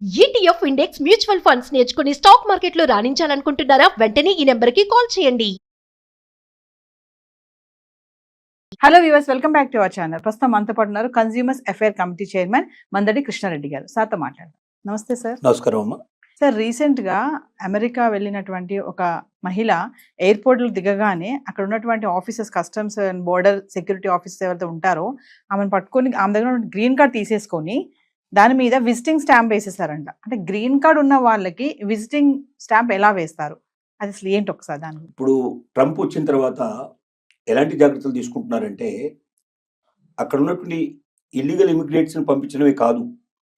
ETF index mutual funds నేర్చుకుని stock మార్కెట్లో రాణించాలనుకుంటున్నారా? వెంటనే ఈ నెంబర్కి కాల్ చేయండి. Hello viewers, welcome back to our channel. ప్రస్తుతం మనతో పాటు ఉన్నారు consumers affair committee chairman Mandadi Krishnareddy గారు. సార్తో మాట్లాడదాం. నమస్తే సార్. నమస్కారం అమ్మా. సార్, రీసెంట్గా అమెరికా వెళ్ళినటువంటి ఒక మహిళ ఎయిర్పోర్ట్లో దిగగానే అక్కడ ఉన్నటువంటి officers, customs and border security officers ఎవరైతే ఉంటారో ఆమెను పట్టుకొని ఆమె దగ్గర గ్రీన్ కార్డ్ తీసేసుకొని దాని మీద విజిటింగ్ స్టాంప్ వేసేసారంట. అంటే గ్రీన్ కార్డ్ ఉన్న వాళ్ళకి విజిటింగ్ స్టాంప్ ఎలా వేస్తారు, అది అసలు ఏంటి ఒకసారి దాని గురించి? ఇప్పుడు ట్రంప్ వచ్చిన తర్వాత ఎలాంటి జాగ్రత్తలు తీసుకుంటున్నారంటే, అక్కడ ఉన్నటువంటి ఇల్లీగల్ ఇమిగ్రేట్స్ని పంపించడమే కాదు,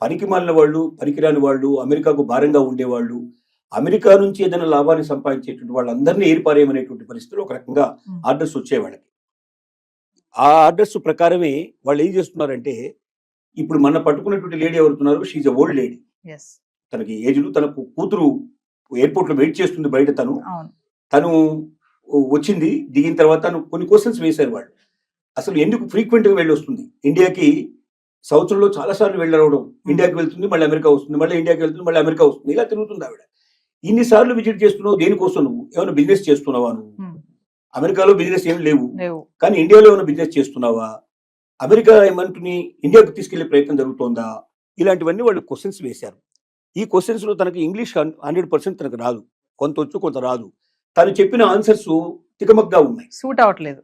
పనికి మాలిన వాళ్ళు, పనికిరాని వాళ్ళు, అమెరికాకు భారంగా ఉండేవాళ్ళు, అమెరికా నుంచి ఏదైనా లాభాన్ని సంపాదించేటువంటి వాళ్ళందరినీ ఏర్పారేయమనేటువంటి పరిస్థితులు ఒక రకంగా ఆర్డర్స్ వచ్చే వాళ్ళకి. ఆ ఆర్డర్స్ ప్రకారమే వాళ్ళు ఏం చేస్తున్నారంటే, ఇప్పుడు మన పట్టుకున్నటువంటి లేడీ ఎవరుతున్నారు, షీఈ్ ఎ ఓల్డ్ లేడీ. తనకి ఏజ్లు, తనకు కూతురు ఎయిర్పోర్ట్లో వెయిట్ చేస్తుంది బయట. తను వచ్చింది, దిగిన తర్వాత తను కొన్ని క్వశ్చన్స్ వేశారు వాళ్ళు. అసలు ఎందుకు ఫ్రీక్వెంట్గా వెళ్ళి వస్తుంది ఇండియాకి? సంవత్సరంలో చాలాసార్లు వెళ్ళవడం, ఇండియాకి వెళ్తుంది, మళ్ళీ అమెరికా వస్తుంది, మళ్ళీ ఇండియాకి వెళ్తుంది, మళ్ళీ అమెరికా వస్తుంది, ఇలా తిరుగుతుంది ఆవిడ. ఇన్నిసార్లు విజిట్ చేస్తున్నావు దేనికోసం? నువ్వు ఏమైనా బిజినెస్ చేస్తున్నావా? నువ్వు అమెరికాలో బిజినెస్ ఏమి లేవు, కానీ ఇండియాలో ఏమైనా బిజినెస్ చేస్తున్నావా? అమెరికా ఏమంటుని ఇండియాకు తీసుకెళ్లే ప్రయత్నం జరుగుతోందా? ఇలాంటివన్నీ వాళ్ళు క్వశ్చన్స్ వేశారు. ఈ క్వశ్చన్స్లో తనకి ఇంగ్లీష్ 100% తనకు రాదు, కొంత వచ్చు కొంత రాదు. తను చెప్పిన ఆన్సర్స్ తికమక్గా ఉన్నాయి, సూట్ అవ్వట్లేదు.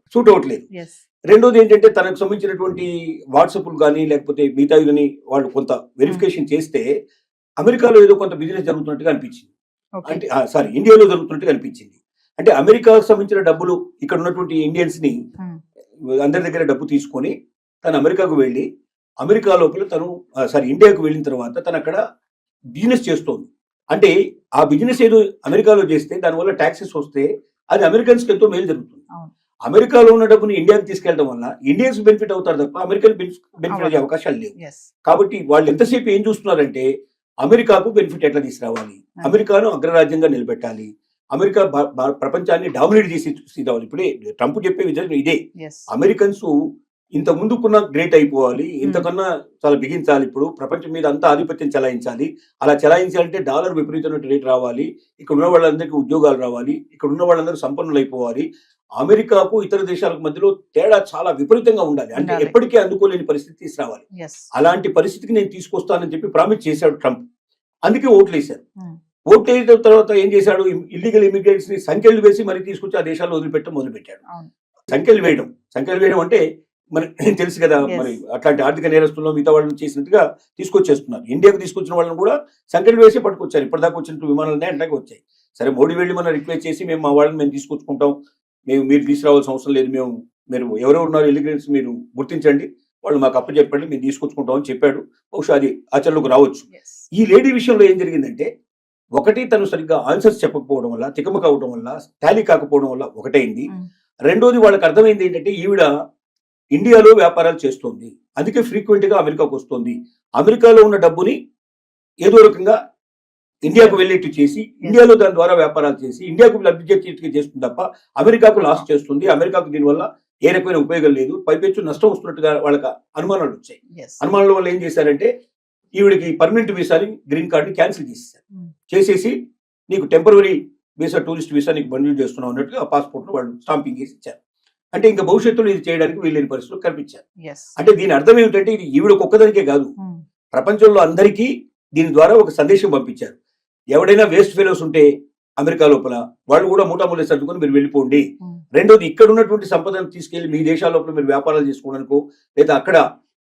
రెండోది ఏంటంటే, తనకు సంబంధించినటువంటి వాట్సాప్లు కానీ లేకపోతే మిగతా కానీ వాళ్ళు కొంత వెరిఫికేషన్ చేస్తే అమెరికాలో ఏదో కొంత బిజినెస్ జరుగుతున్నట్టుగా అనిపించింది. అంటే ఇండియాలో జరుగుతున్నట్టుగా అనిపించింది. అంటే అమెరికాకు సంబంధించిన డబ్బులు ఇక్కడ ఉన్నటువంటి ఇండియన్స్ ని అందరి దగ్గర డబ్బు తీసుకొని తను అమెరికాకు వెళ్ళి, అమెరికా లోపల తను ఇండియాకు వెళ్ళిన తర్వాత తను అక్కడ బిజినెస్ చేస్తోంది. అంటే ఆ బిజినెస్ ఏదో అమెరికాలో చేస్తే దానివల్ల ట్యాక్సెస్ వస్తే అది అమెరికన్స్కి ఎంతో మేలు జరుగుతుంది. అమెరికాలో ఉన్న డబ్బుని ఇండియాకి తీసుకెళ్ళడం వల్ల ఇండియన్స్ బెనిఫిట్ అవుతారు తప్ప అమెరికన్ బెనిఫిట్ అయ్యే అవకాశాలు లేవు. కాబట్టి వాళ్ళు ఎంతసేపు ఏం చూస్తున్నారంటే, అమెరికాకు బెనిఫిట్ ఎట్లా తీసుకురావాలి, అమెరికాను అగ్రరాజ్యంగా నిలబెట్టాలి, అమెరికా ప్రపంచాన్ని డామినేట్ చేసి తీసుకురావాలి. ఇప్పుడే ట్రంప్ చెప్పే విధానం ఇదే. అమెరికన్స్ ఇంత ముందుకున్న గ్రేట్ అయిపోవాలి, ఇంతకన్నా చాలా బిగించాలి, ఇప్పుడు ప్రపంచం మీద అంతా ఆధిపత్యం చెలాయించాలి. అలా చెలాయించాలంటే డాలర్ విపరీతమైన రేట్ రావాలి, ఇక్కడ ఉన్న వాళ్ళందరికీ ఉద్యోగాలు రావాలి, ఇక్కడ ఉన్న వాళ్ళందరూ సంపన్నులు అయిపోవాలి. అమెరికాకు ఇతర దేశాలకు మధ్యలో తేడా చాలా విపరీతంగా ఉండాలి, అంటే ఎప్పటికీ అందుకోలేని పరిస్థితి తీసుకురావాలి. అలాంటి పరిస్థితికి నేను తీసుకొస్తానని చెప్పి ప్రామిస్ చేశాడు ట్రంప్. అందుకే ఓట్లు వేశారు. ఓట్లు వేసిన తర్వాత ఏం చేశాడు, ఇల్లీగల్ ఇమిగ్రెంట్స్ ని సంఖ్యలు వేసి మరి తీసుకొచ్చి ఆ దేశాల్లో వదిలిపెట్టడం మొదలుపెట్టాడు. సంఖ్యలు వేయడం అంటే మరి తెలుసు కదా, మరి అట్లాంటి ఆర్థిక నేరస్తుల్లో మిగతా వాళ్ళని చేసినట్టుగా తీసుకొచ్చేస్తున్నారు. ఇండియాకు తీసుకొచ్చిన వాళ్ళని కూడా సంఖ్యలు వేసి పట్టుకొచ్చారు. ఇప్పటిదాకా వచ్చినట్టు విమానాలనే అట్లాగే వచ్చాయి. సరే, మోడీ వెళ్ళి మనం రిక్వెస్ట్ చేసి మేము మా వాళ్ళని మేము తీసుకొచ్చుకుంటాం, మీరు తీసుకురావాల్సిన అవసరం లేదు, మీరు ఎవరెవరు ఉన్నారు ఇల్లీగల్స్ మీరు గుర్తించండి, వాళ్ళు మాకు అప్పచెప్పండి, మేము తీసుకొచ్చుకుంటాం అని చెప్పాడు. బహుశా అది ఆచరణలోకి రావచ్చు. ఈ లేడీ విషయంలో ఏం జరిగిందంటే, ఒకటి తను సరిగ్గా ఆన్సర్స్ చెప్పకపోవడం వల్ల, తికమక అవడం వల్ల, టాలీ కాకపోవడం వల్ల ఒకటైంది. రెండోది వాళ్ళకి అర్థమైంది ఏంటంటే, ఈవిడ ఇండియాలో వ్యాపారాలు చేస్తోంది, అందుకే ఫ్రీక్వెంట్ గా అమెరికాకు వస్తుంది, అమెరికాలో ఉన్న డబ్బుని ఏదో రకంగా ఇండియాకు వెళ్ళేట్టు చేసి ఇండియాలో దాని ద్వారా వ్యాపారాలు చేసి ఇండియాకు లబ్ధి చేస్తుంది తప్ప అమెరికాకు లాస్ చేస్తుంది, అమెరికాకు దీనివల్ల ఏ రకమైన ఉపయోగం లేదు, పైపెచ్చు నష్టం వస్తున్నట్టుగా వాళ్ళకి అనుమానాలు వచ్చాయి. అనుమానాల వల్ల ఏం చేశారంటే, ఈవిడికి పర్మనెంట్ వీసాని, గ్రీన్ కార్డుని క్యాన్సిల్ చేసేసి నీకు టెంపరరీ వీసా, టూరిస్ట్ వీసా నీకు మంజూరు చేస్తున్నావు అన్నట్టుగా పాస్పోర్ట్ వాళ్ళు స్టాంపింగ్ చేసి ఇచ్చారు. అంటే ఇంకా భవిష్యత్తులో ఇది చేయడానికి వీళ్ళని పరిస్థితులు కల్పించారు. అంటే దీని అర్థం ఏమిటంటే, ఇది ఈవిడకు ఒక్కదానికే కాదు, ప్రపంచంలో అందరికీ దీని ద్వారా ఒక సందేశం పంపించారు. ఎవడైనా వేస్ట్ ఫెలోస్ ఉంటే అమెరికా లోపల వాళ్ళు కూడా మూటామూలే సర్దుకొని మీరు వెళ్ళిపోండి. రెండోది, ఇక్కడ ఉన్నటువంటి సంపదను తీసుకెళ్లి మీ దేశాల లోపల మీరు వ్యాపారాలు చేసుకోవడానికో లేదా అక్కడ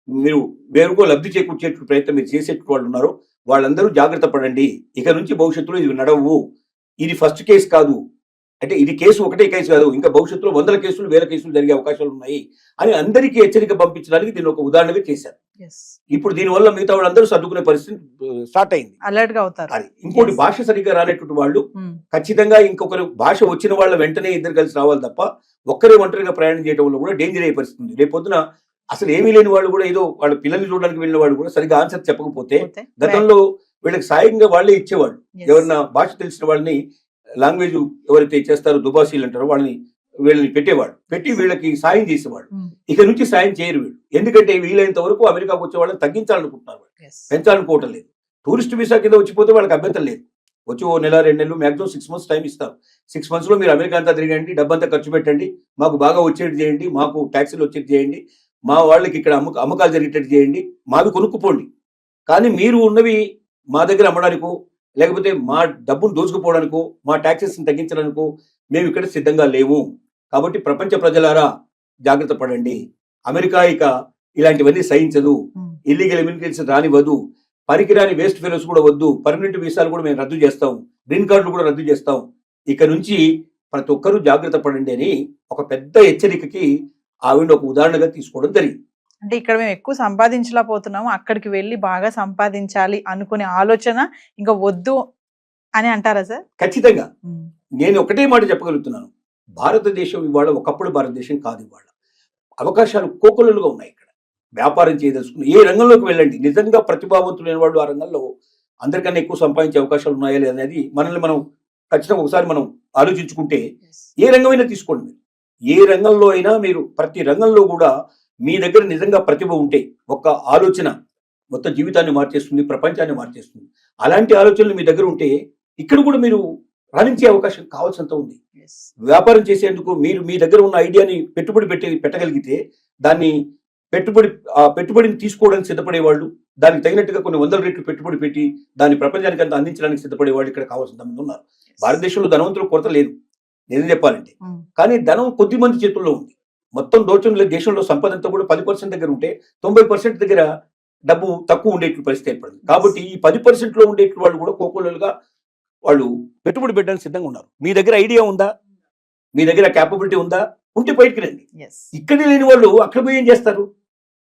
మీరు వేరుకో లబ్ధి చేకూర్చే ప్రయత్నం మీరు చేసే వాళ్ళు ఉన్నారో వాళ్ళందరూ జాగ్రత్త పడండి. ఇక నుంచి భవిష్యత్తులో ఇది నడవు, ఇది ఫస్ట్ కేసు కాదు, అంటే ఇది కేసు ఒకటే కేసు కాదు, ఇంకా భవిష్యత్తులో 100 కేసులు 1000 కేసులు జరిగే అవకాశాలు ఉన్నాయి అని అందరికీ హెచ్చరిక పంపించడానికి దీన్ని ఒక ఉదాహరణగా చేశారు. ఇప్పుడు దీనివల్ల మిగతా వాళ్ళందరూ సర్దుకునే పరిస్థితి స్టార్ట్ అయింది, అలర్ట్ గా అవుతారు. అది ఇంకోటి, భాష సరిగ్గా రానటువంటి వాళ్ళు ఖచ్చితంగా ఇంకొకరు భాష వచ్చిన వాళ్ళ వెంటనే ఇద్దరు కలిసి రావాలి తప్ప ఒక్కరే ఒంటరిగా ప్రయాణం చేయడం వల్ల కూడా డేంజర్ అయ్యే పరిస్థితి ఉంది. రేపొద్దున అసలు ఏమీ లేని వాళ్ళు కూడా, ఏదో వాళ్ళ పిల్లల్ని చూడడానికి వెళ్ళిన వాళ్ళు కూడా సరిగ్గా ఆన్సర్ చెప్పకపోతే గతంలో వీళ్ళకి సాయంగా వాళ్ళే ఇచ్చేవాళ్ళు. ఎవరన్నా భాష తెలిసిన వాళ్ళని, లాంగ్వేజ్ ఎవరైతే చేస్తారో దుబాసీలు అంటారో వాళ్ళని వీళ్ళని పెట్టి వీళ్ళకి సాయం చేసేవాళ్ళు. ఇక నుంచి సాయం చేయరు వీళ్ళు, ఎందుకంటే వీలైనంత వరకు అమెరికాకు వచ్చే వాళ్ళని తగ్గించాలనుకుంటున్నారు, పెంచాలనుకోవటం లేదు. టూరిస్ట్ వీసా కింద వచ్చిపోతే వాళ్ళకి అభ్యంతరం లేదు. వచ్చి ఓ నెల 2 నెలలు మ్యాక్సిమం 6 months టైం ఇస్తాం. 6 months లో మీరు అమెరికా అంతా తిరగండి, డబ్బంతా ఖర్చు పెట్టండి, మాకు బాగా వచ్చేది చేయండి, మాకు ట్యాక్సీలు వచ్చేది చేయండి, మా వాళ్ళకి ఇక్కడ అమ్మకాలు జరిగేటట్టు చేయండి, మావి కొనుక్కుపోండి. కానీ మీరు ఉన్నవి మా దగ్గర అమ్మడానికో లేకపోతే మా డబ్బును దోచుకుపోవడానికో మా ట్యాక్సెస్ని తగ్గించడానికో మేము ఇక్కడ సిద్ధంగా లేవు. కాబట్టి ప్రపంచ ప్రజలారా జాగ్రత్త పడండి. అమెరికా ఇక ఇలాంటివన్నీ సహించదు, ఇల్లీగల్ ఇమిగ్రెంట్స్ రానివ్వదు, పనికిరాని వేస్ట్ ఫెలోస్ కూడా వద్దు, పర్మనెంట్ వీసాలు కూడా మేము రద్దు చేస్తాం, గ్రీన్ కార్డులు కూడా రద్దు చేస్తాం. ఇక నుంచి ప్రతి ఒక్కరూ జాగ్రత్త పడండి అని ఒక పెద్ద హెచ్చరికకి ఆవిడ ఒక ఉదాహరణగా తీసుకోవడం జరిగింది. అంటే ఇక్కడ మేము ఎక్కువ సంపాదించలేకపోతున్నాము, అక్కడికి వెళ్ళి బాగా సంపాదించాలి అనుకునే ఆలోచన ఇంకా వద్దు అని అంటారా సార్? ఖచ్చితంగా నేను ఒకటే మాట చెప్పగలుగుతున్నాను. భారతదేశం ఇవాళ ఒకప్పుడు భారతదేశం కాదు. ఇవాళ అవకాశాలు కోకొల్లలుగా ఉన్నాయి. ఇక్కడ వ్యాపారం చేయదలుచుకుని ఏ రంగంలోకి వెళ్ళండి, నిజంగా ప్రతిభావంతులైన వాళ్ళు ఆ రంగంలో అందరికన్నా ఎక్కువ సంపాదించే అవకాశాలు ఉన్నాయా లేదనేది మనల్ని మనం ఖచ్చితంగా ఒకసారి మనం ఆలోచించుకుంటే ఏ రంగమైనా తీసుకోండి. ఏ రంగంలో అయినా మీరు ప్రతి రంగంలో కూడా మీ దగ్గర నిజంగా ప్రతిభ ఉంటే ఒక్క ఆలోచన మొత్తం జీవితాన్ని మార్చేస్తుంది, ప్రపంచాన్ని మార్చేస్తుంది. అలాంటి ఆలోచనలు మీ దగ్గర ఉంటే ఇక్కడ కూడా మీరు రాణించే అవకాశం కావాల్సినంత ఉంది. వ్యాపారం చేసేందుకు మీరు మీ దగ్గర ఉన్న ఐడియాని పెట్టుబడి పెట్టగలిగితే దాన్ని పెట్టుబడిని తీసుకోవడానికి సిద్ధపడేవాళ్ళు, దానికి తగినట్టుగా కొన్ని 100 రెట్లు పెట్టుబడి పెట్టి దాన్ని ప్రపంచానికి అంతా అందించడానికి సిద్ధపడేవాళ్ళు ఇక్కడ కావాల్సిన మంది ఉన్నారు. భారతదేశంలో ధనవంతుల కొరత లేదు నిజం చెప్పాలంటే, కానీ ధనం కొద్ది మంది చేతుల్లో ఉంది. మొత్తం దేశంలో సంపద అంతా కూడా 10% దగ్గర ఉంటే 90% దగ్గర డబ్బు తక్కువ ఉండేట్లు పరిస్థితి ఏర్పడింది. కాబట్టి ఈ 10%లో ఉండేట్లు వాళ్ళు కూడా కోకోలుగా వాళ్ళు పెట్టుబడి పెట్టడానికి సిద్ధంగా ఉన్నారు. మీ దగ్గర ఐడియా ఉందా, మీ దగ్గర క్యాపబిలిటీ ఉందా, ఉంటే బయటికి రండి. ఇక్కడే లేని వాళ్ళు అక్కడ పోయి ఏం చేస్తారు?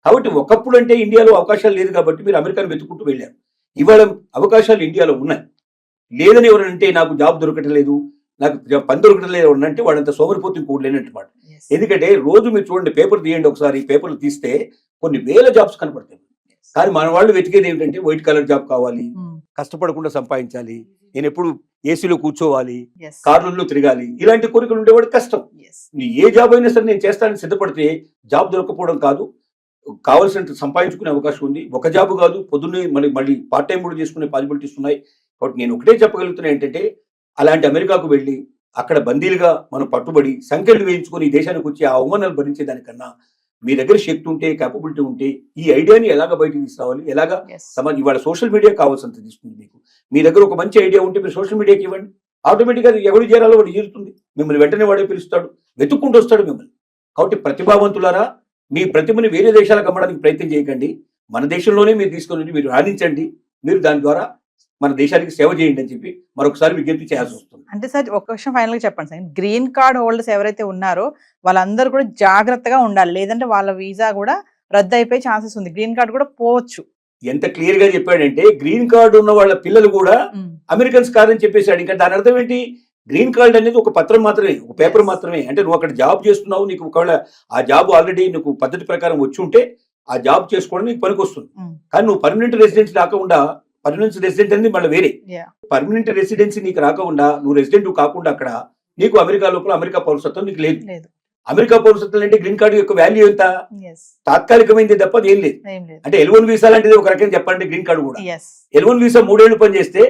కాబట్టి ఒకప్పుడు అంటే ఇండియాలో అవకాశాలు లేదు కాబట్టి మీరు అమెరికాను వెతుక్కుంటూ వెళ్ళారు. ఇవాళ అవకాశాలు ఇండియాలో ఉన్నాయి. లేదని ఎవరంటే నాకు జాబ్ దొరకట్లేదు, నాకు పని దొరకట్లేదు అంటే వాడంత సోమరిపోతు ఇంకోటి లేనట్టు మాట. ఎందుకంటే రోజు మీరు చూడండి, పేపర్ తీయండి ఒకసారి, పేపర్లు తీస్తే కొన్ని వేల జాబ్స్ కనపడతాయి. కానీ మన వాళ్ళు వెతికేది ఏమిటంటే వైట్ కలర్ జాబ్ కావాలి, కష్టపడకుండా సంపాదించాలి, నేను ఎప్పుడు ఏసీలో కూర్చోవాలి, కార్లలో తిరగాలి, ఇలాంటి కోరికలు ఉండేవాడు కష్టం. ఏ జాబ్ అయినా సరే నేను చేస్తానని సిద్ధపడితే జాబ్ దొరకపోవడం కాదు, కావాల్సినంత సంపాదించుకునే అవకాశం ఉంది. ఒక జాబ్ కాదు, పొద్దున్నే మళ్ళీ పార్ట్ టైం కూడా చేసుకునే పాసిబిలిటీస్ ఉన్నాయి. కాబట్టి నేను ఒకటే చెప్పగలుగుతున్నా ఏంటంటే, అలాంటి అమెరికాకు వెళ్ళి అక్కడ బందీలుగా మనం పట్టుబడి సంఖ్యలు వేయించుకొని ఈ దేశానికి వచ్చి ఆ అవమానాలు భరించేదానికన్నా మీ దగ్గర శక్తి ఉంటే, క్యాపబిలిటీ ఉంటే ఈ ఐడియాని ఎలాగ బయటకు తీసుకురావాలి, ఎలాగా ఇవాళ సోషల్ మీడియా కావాల్సినంత తీసుకుంది. మీకు మీ దగ్గర ఒక మంచి ఐడియా ఉంటే మీరు సోషల్ మీడియాకి ఇవ్వండి, ఆటోమేటిక్గా ఎవరు చేరాలో వాడు చేరుతుంది. మిమ్మల్ని వెంటనే వాడే పిలుస్తాడు, వెతుక్కుంటూ వస్తాడు మిమ్మల్ని. కాబట్టి ప్రతిభావంతులారా, మీ ప్రతిభని వేరే దేశాలకు అమ్మడానికి ప్రయత్నం చేయకండి. మన దేశంలోనే మీరు తీసుకొని మీరు రాణించండి, మీరు దాని ద్వారా మన దేశానికి సేవ చేయండి అని చెప్పి మరొకసారి విజ్ఞప్తి చేయాల్సి వస్తుంది. అంటే సార్ ఒక విషయం ఫైనల్ గా చెప్పండి సార్, గ్రీన్ కార్డ్ హోల్డర్స్ ఎవరైతే ఉన్నారో వాళ్ళందరూ కూడా జాగ్రత్తగా ఉండాలి, లేదంటే వాళ్ళ వీసా కూడా రద్దు అయిపోయే ఛాన్సెస్ ఉంది, గ్రీన్ కార్డ్ కూడా పోవచ్చు. ఎంత క్లియర్ గా చెప్పాడంటే, గ్రీన్ కార్డు ఉన్న వాళ్ళ పిల్లలు కూడా అమెరికన్స్ కాదని చెప్పేశాడు. ఇంకా దాని అర్థం ఏంటి? గ్రీన్ కార్డ్ అనేది ఒక పత్రం మాత్రమే, ఒక పేపర్ మాత్రమే. అంటే నువ్వు అక్కడ జాబ్ చేస్తున్నావు, నీకు ఒకవేళ ఆ జాబ్ ఆల్రెడీ నీకు పద్ధతి ప్రకారం వచ్చి ఉంటే ఆ జాబ్ చేసుకోవడం నీకు పనికి వస్తుంది. కానీ నువ్వు పర్మనెంట్ రెసిడెన్సీ రాకుండా, పర్మనెంట్ రెసిడెంట్ అనేది మళ్ళీ వేరే, పర్మనెంట్ రెసిడెన్సీ నీకు రాకుండా, నువ్వు రెసిడెంట్ కాకుండా అక్కడ నీకు అమెరికా లోపల అమెరికా పౌరసత్వం నీకు లేదు. అమెరికా పౌరసత్వం అంటే గ్రీన్ కార్డు యొక్క వాల్యూ ఎంత? తాత్కాలికమైంది తప్ప ఏం లేదు. అంటే L1 వీసా లాంటిది ఒక రకంగా చెప్పాలంటే గ్రీన్ కార్డు కూడా. L1 వీసా 3 ఏళ్ళు పనిచేస్తే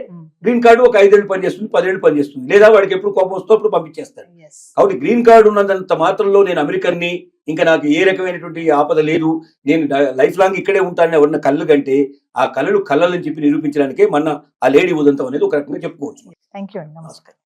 గ్రీన్ కార్డు ఒక 5 ఏళ్ళు పనిచేస్తుంది, 10 ఏళ్ళు పనిచేస్తుంది, లేదా వాడికి ఎప్పుడు కోపం వస్తే అప్పుడు పంపించేస్తాడు. కాబట్టి గ్రీన్ కార్డు ఉన్నంత మాత్రంలో నేను అమెరికన్ని, ఇంకా నాకు ఏ రకమైనటువంటి ఆపద లేదు, నేను లైఫ్ లాంగ్ ఇక్కడే ఉంటానని ఎవరన్నా కళ్ళు కంటే ఆ కళలు కళ్ళని చెప్పి నిరూపించడానికే మన ఆ లేడీ ఉదంతం అనేది ఒక రకంగా చెప్పుకోవచ్చు. థ్యాంక్ యూ అండి, నమస్కారం.